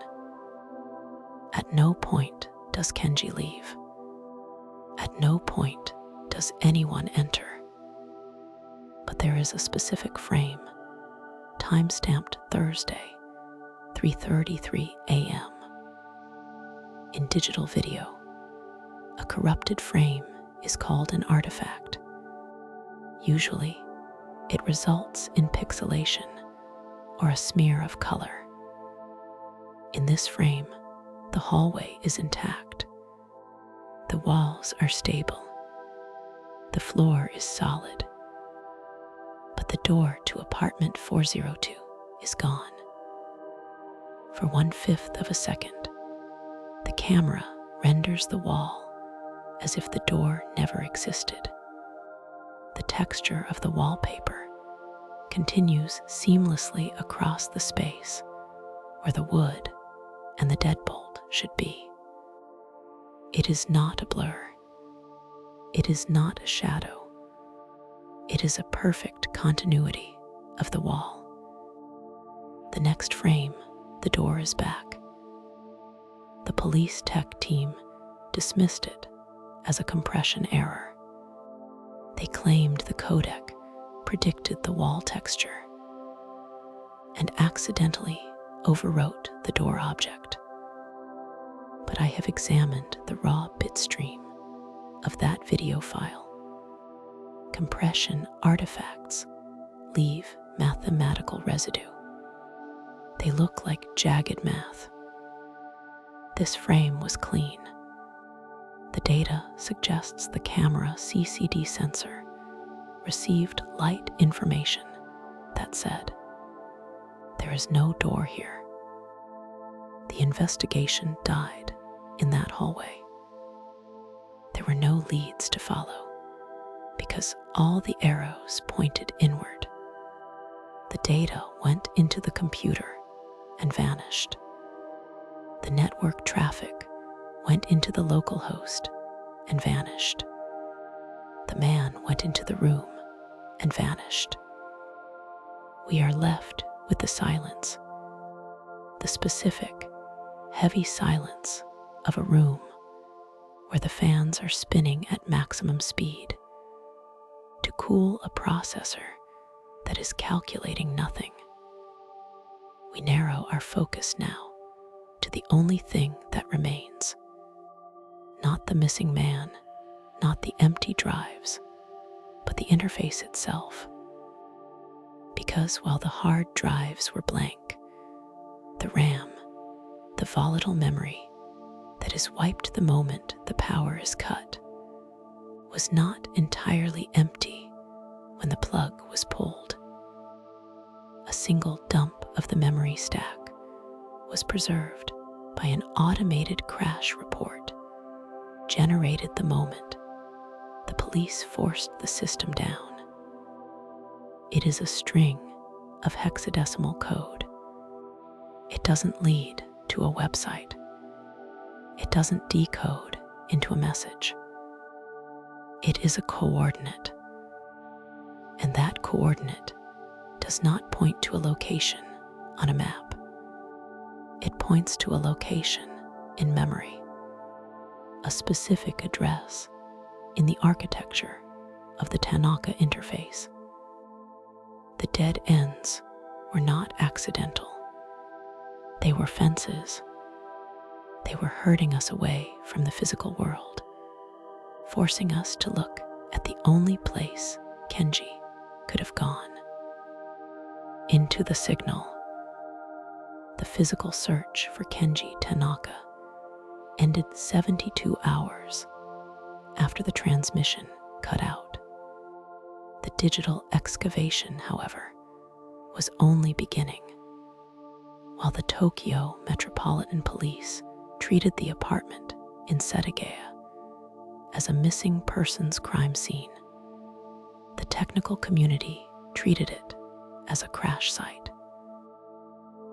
At no point does Kenji leave. At no point does anyone enter. But there is a specific frame, time-stamped Thursday, 3:33 a.m. In digital video, a corrupted frame is called an artifact. Usually, it results in pixelation or a smear of color. In this frame, the hallway is intact. The walls are stable. The floor is solid. But the door to apartment 402 is gone. For 1/5 of a second, the camera renders the wall as if the door never existed. The texture of the wallpaper continues seamlessly across the space where the wood and the deadbolt should be. It is not a blur. It is not a shadow. It is a perfect continuity of the wall. The next frame, the door is back. The police tech team dismissed it as a compression error. They claimed the codec predicted the wall texture and accidentally overwrote the door object. But I have examined the raw bitstream of that video file. Compression artifacts leave mathematical residue. They look like jagged math. This frame was clean. The data suggests the camera CCD sensor received light information that said, "There is no door here." The investigation died in that hallway. There were no leads to follow because all the arrows pointed inward. The data went into the computer and vanished. The network traffic went into the local host and vanished. The man went into the room and vanished. We are left with the silence, the specific, heavy silence of a room where the fans are spinning at maximum speed to cool a processor that is calculating nothing. We narrow our focus now to the only thing that remains. Not the missing man, not the empty drives, but the interface itself. Because while the hard drives were blank, the RAM, the volatile memory that is wiped the moment the power is cut, was not entirely empty when the plug was pulled. A single dump of the memory stack was preserved by an automated crash report generated the moment the police forced the system down. It is a string of hexadecimal code. It doesn't lead to a website. It doesn't decode into a message. It is a coordinate, and that coordinate does not point to a location on a map. It points to a location in memory, a specific address in the architecture of the Tanaka interface. The dead ends were not accidental. They were fences. They were herding us away from the physical world, forcing us to look at the only place Kenji could have gone. Into the signal. The physical search for Kenji Tanaka ended 72 hours after the transmission cut out. The digital excavation, however, was only beginning. While the Tokyo Metropolitan Police treated the apartment in Setagaya as a missing persons crime scene, the technical community treated it as a crash site.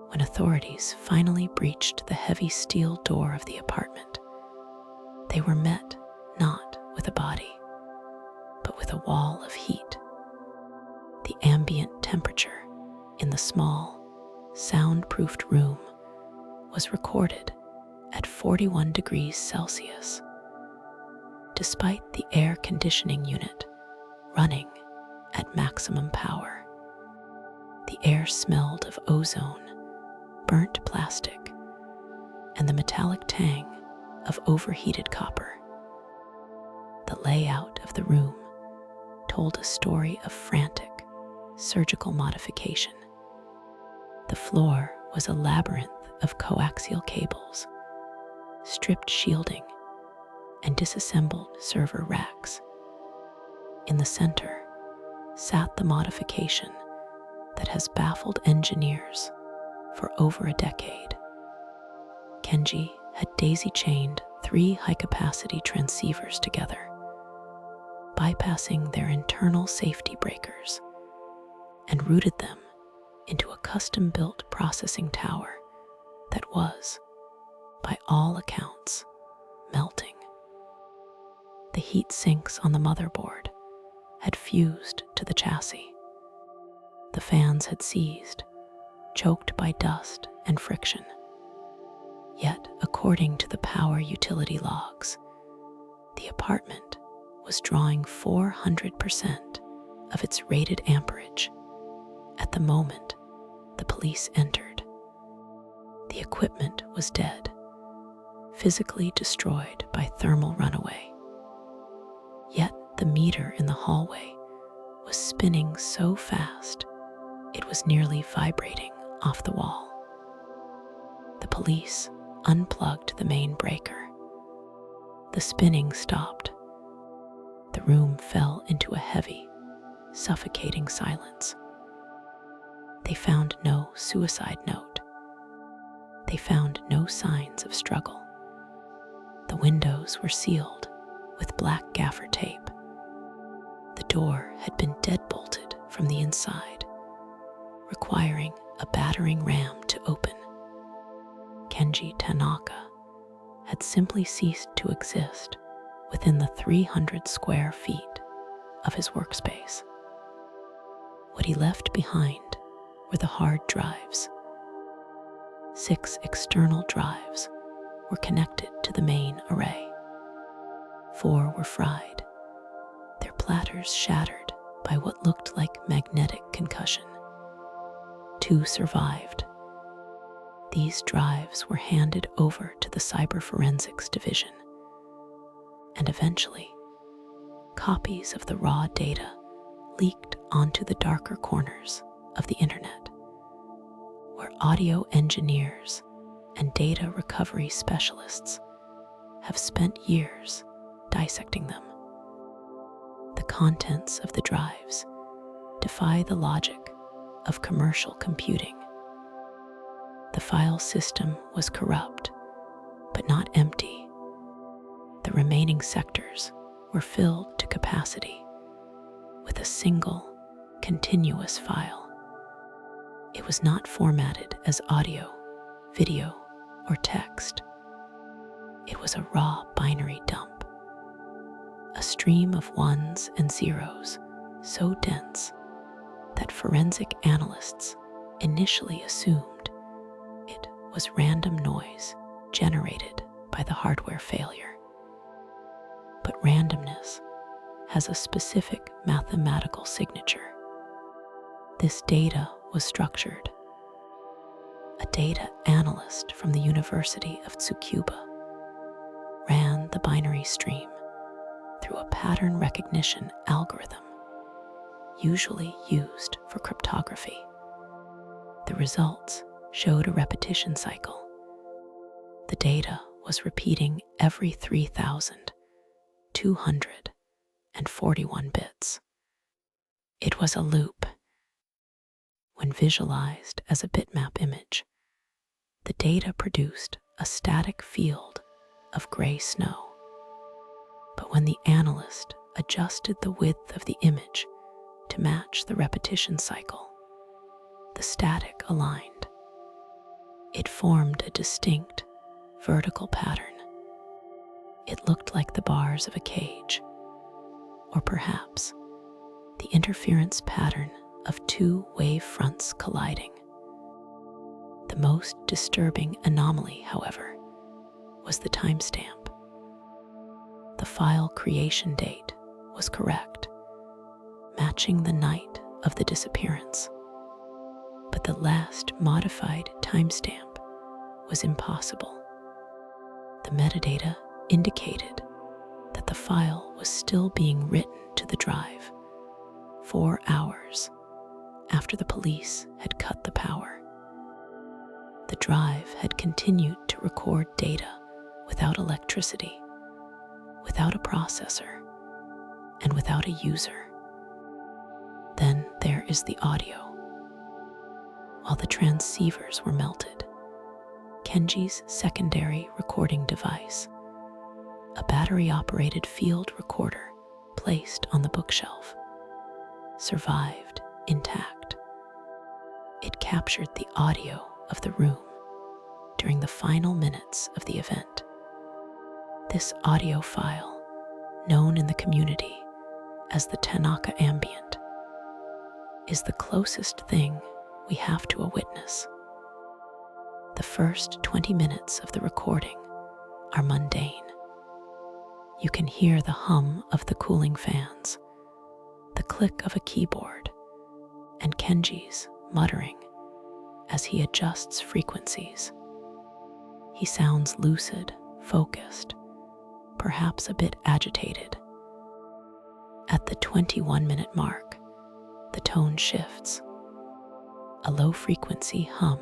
When authorities finally breached the heavy steel door of the apartment, they were met not with a body, but with a wall of heat. The ambient temperature in the small, soundproofed room was recorded at 41 degrees Celsius, despite the air conditioning unit running at maximum power. The air smelled of ozone, burnt plastic, and the metallic tang of overheated copper. The layout of the room told a story of frantic surgical modification. The floor was a labyrinth of coaxial cables, stripped shielding, and disassembled server racks. In the center sat the modification that has baffled engineers for over a decade. Kenji had daisy-chained 3 high-capacity transceivers together, bypassing their internal safety breakers, and routed them into a custom-built processing tower that was, by all accounts, melting. The heat sinks on the motherboard had fused to the chassis. The fans had seized, choked by dust and friction. Yet, according to the power utility logs, the apartment was drawing 400% of its rated amperage at the moment the police entered. The equipment was dead, physically destroyed by thermal runaway. Yet the meter in the hallway was spinning so fast it was nearly vibrating off the wall. The police unplugged the main breaker. The spinning stopped. The room fell into a heavy, suffocating silence. They found no suicide note. They found no signs of struggle. The windows were sealed with black gaffer tape. The door had been deadbolted from the inside, requiring a battering ram to open. Kenji Tanaka had simply ceased to exist within the 300 square feet of his workspace. What he left behind were the hard drives. 6 external drives were connected to the main array. 4 were fried, their platters shattered by what looked like magnetic concussion. 2 survived. These drives were handed over to the cyberforensics division, and eventually, copies of the raw data leaked onto the darker corners of the internet, where audio engineers and data recovery specialists have spent years dissecting them. The contents of the drives defy the logic of commercial computing. The file system was corrupt, but not empty. The remaining sectors were filled to capacity with a single, continuous file. It was not formatted as audio, video, or text. It was a raw binary dump, a stream of ones and zeros so dense that forensic analysts initially assumed it was random noise generated by the hardware failure. But randomness has a specific mathematical signature. This data was structured. A data analyst from the University of Tsukuba ran the binary stream through a pattern recognition algorithm usually used for cryptography. The results showed a repetition cycle. The data was repeating every 3,241 bits. It was a loop. When visualized as a bitmap image, the data produced a static field of gray snow. But when the analyst adjusted the width of the image to match the repetition cycle, the static aligned. It formed a distinct vertical pattern. It looked like the bars of a cage, or perhaps the interference pattern of two wave fronts colliding. The most disturbing anomaly, however, was the timestamp. The file creation date was correct, matching the night of the disappearance. But the last modified timestamp was impossible. The metadata indicated that the file was still being written to the drive 4 hours after the police had cut the power. The drive had continued to record data without electricity, without a processor, and without a user. Then there is the audio. While the transceivers were melted, Kenji's secondary recording device, a battery-operated field recorder placed on the bookshelf, survived intact. It captured the audio of the room during the final minutes of the event. This audio file, known in the community as the Tanaka ambient, is the closest thing we have to a witness. The first 20 minutes of the recording are mundane. You can hear the hum of the cooling fans, the click of a keyboard, and Kenji's muttering as he adjusts frequencies. He sounds lucid, focused, perhaps a bit agitated. At the 21-minute mark, the tone shifts. A low-frequency hum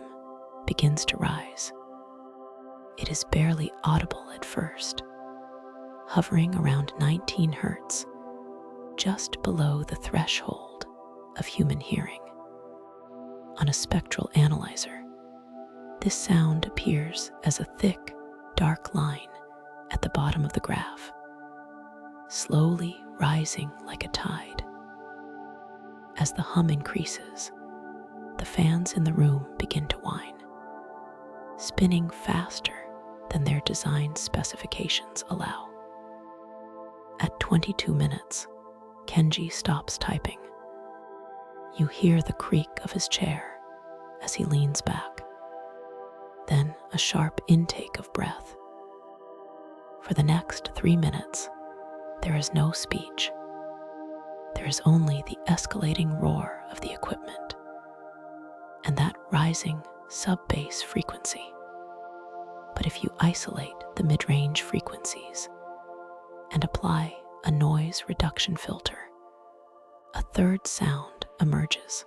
begins to rise. It is barely audible at first, hovering around 19 hertz, just below the threshold of human hearing. On a spectral analyzer, this sound appears as a thick, dark line at the bottom of the graph, slowly rising like a tide. As the hum increases, the fans in the room begin to whine, spinning faster than their design specifications allow. At 22 minutes, Kenji stops typing. You hear the creak of his chair as he leans back, then a sharp intake of breath. For the next 3 minutes, there is no speech. There is only the escalating roar of the equipment and that rising sub-bass frequency. But if you isolate the mid-range frequencies and apply a noise reduction filter, a third sound emerges.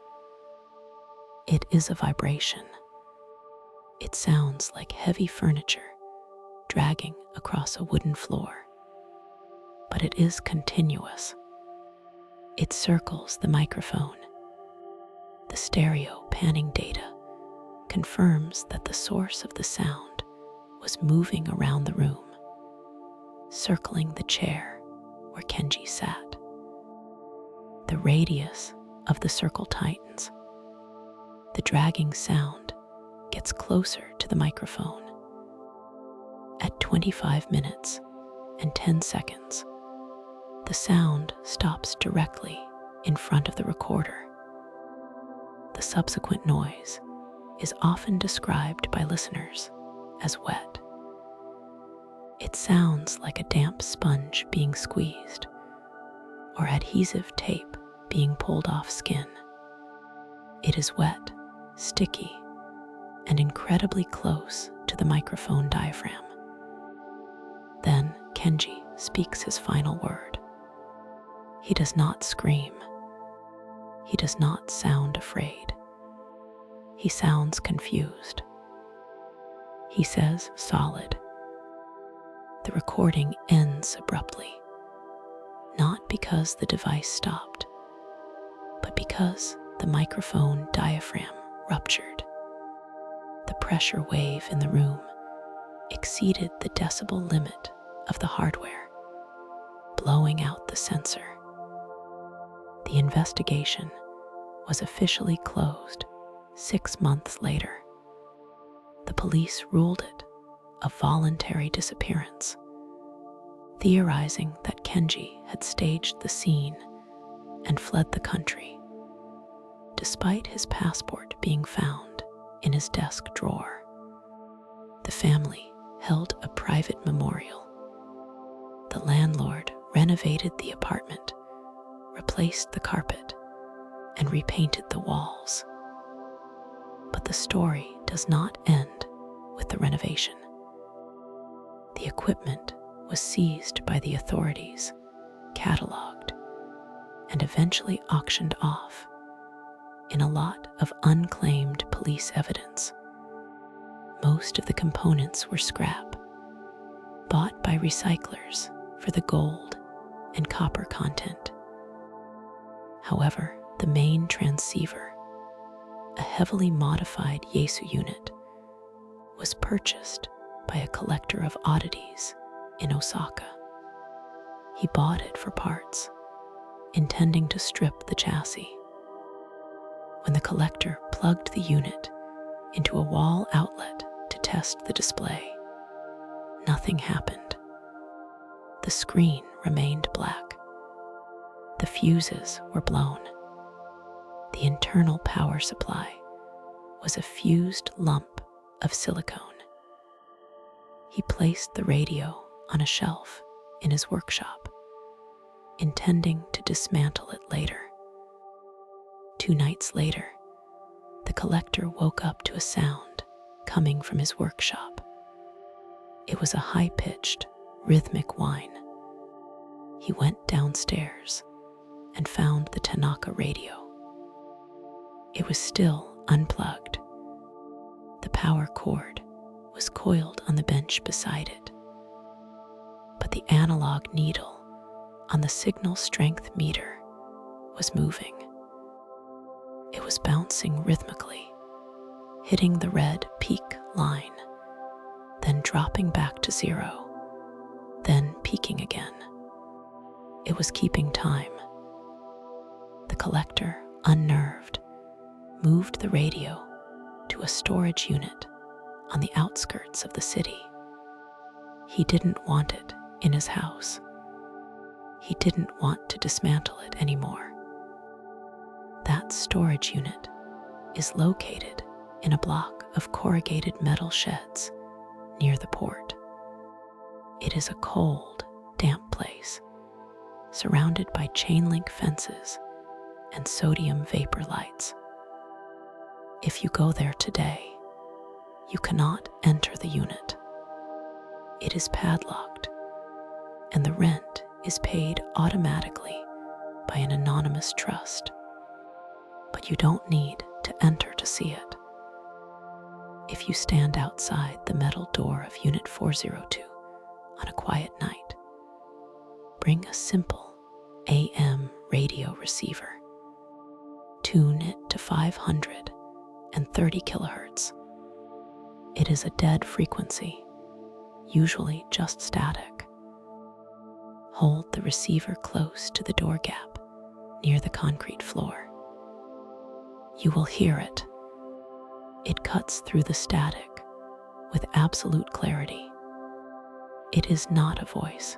It is a vibration. It sounds like heavy furniture dragging across a wooden floor, but it is continuous. It circles the microphone. The stereo panning data confirms that the source of the sound was moving around the room, circling the chair where Kenji sat. The radius of the circle tightens. The dragging sound gets closer to the microphone. At 25 minutes and 10 seconds, the sound stops directly in front of the recorder. The subsequent noise is often described by listeners as wet. It sounds like a damp sponge being squeezed or adhesive tape being pulled off skin. It is wet, sticky, and incredibly close to the microphone diaphragm. Then Kenji speaks his final word. He does not scream. He does not sound afraid. He sounds confused. He says solid. The recording ends abruptly, not because the device stopped, but because the microphone diaphragm ruptured. The pressure wave in the room exceeded the decibel limit of the hardware, blowing out the sensor. The investigation was officially closed 6 months later. The police ruled it a voluntary disappearance, theorizing that Kenji had staged the scene and fled the country, despite his passport being found in his desk drawer. The family held a private memorial. The landlord renovated the apartment, replaced the carpet, and repainted the walls. But the story does not end with the renovation. The equipment was seized by the authorities, cataloged, and eventually auctioned off in a lot of unclaimed police evidence. Most of the components were scrap, bought by recyclers for the gold and copper content. However, the main transceiver, a heavily modified Yaesu unit, was purchased by a collector of oddities in Osaka. He bought it for parts, intending to strip the chassis. When the collector plugged the unit into a wall outlet to test the display, nothing happened. The screen remained black. The fuses were blown. The internal power supply was a fused lump of silicone. He placed the radio on a shelf in his workshop, intending to dismantle it later. 2 nights later, the collector woke up to a sound coming from his workshop. It was a high-pitched, rhythmic whine. He went downstairs and found the Tanaka radio. It was still unplugged. The power cord was coiled on the bench beside it, but the analog needle on the signal strength meter was moving. It was bouncing rhythmically, hitting the red peak line, then dropping back to 0, then peaking again. It was keeping time. The collector, unnerved, moved the radio to a storage unit on the outskirts of the city. He didn't want it in his house. He didn't want to dismantle it anymore. That storage unit is located in a block of corrugated metal sheds near the port. It is a cold, damp place, surrounded by chain-link fences and sodium vapor lights. If you go there today, you cannot enter the unit. It is padlocked, and the rent is paid automatically by an anonymous trust. But you don't need to enter to see it. If you stand outside the metal door of Unit 402 on a quiet night, bring a simple AM radio receiver. Tune it to 530 kilohertz. It is a dead frequency, usually just static. Hold the receiver close to the door gap near the concrete floor. You will hear it. It cuts through the static with absolute clarity. It is not a voice.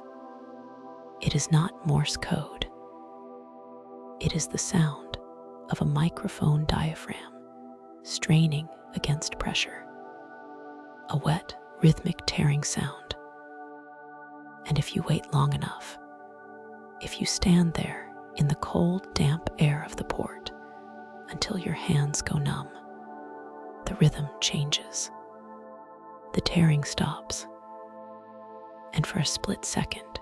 It is not Morse code. It is the sound of a microphone diaphragm straining against pressure. A wet, rhythmic tearing sound. And if you wait long enough, if you stand there in the cold, damp air of the port until your hands go numb, the rhythm changes. The tearing stops. And for a split second,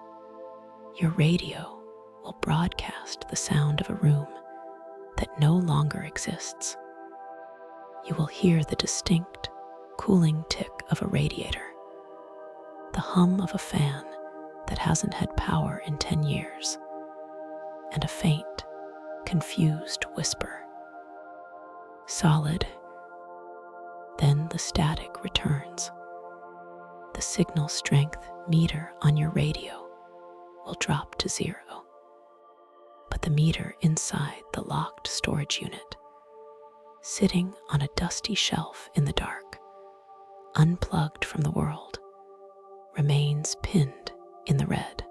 your radio will broadcast the sound of a room that no longer exists. You will hear the distinct, cooling tick of a radiator, the hum of a fan that hasn't had power in 10 years, and a faint, confused whisper. Solid. Then the static returns. The signal strength meter on your radio will drop to 0. But the meter inside the locked storage unit, sitting on a dusty shelf in the dark, unplugged from the world, remains pinned in the red.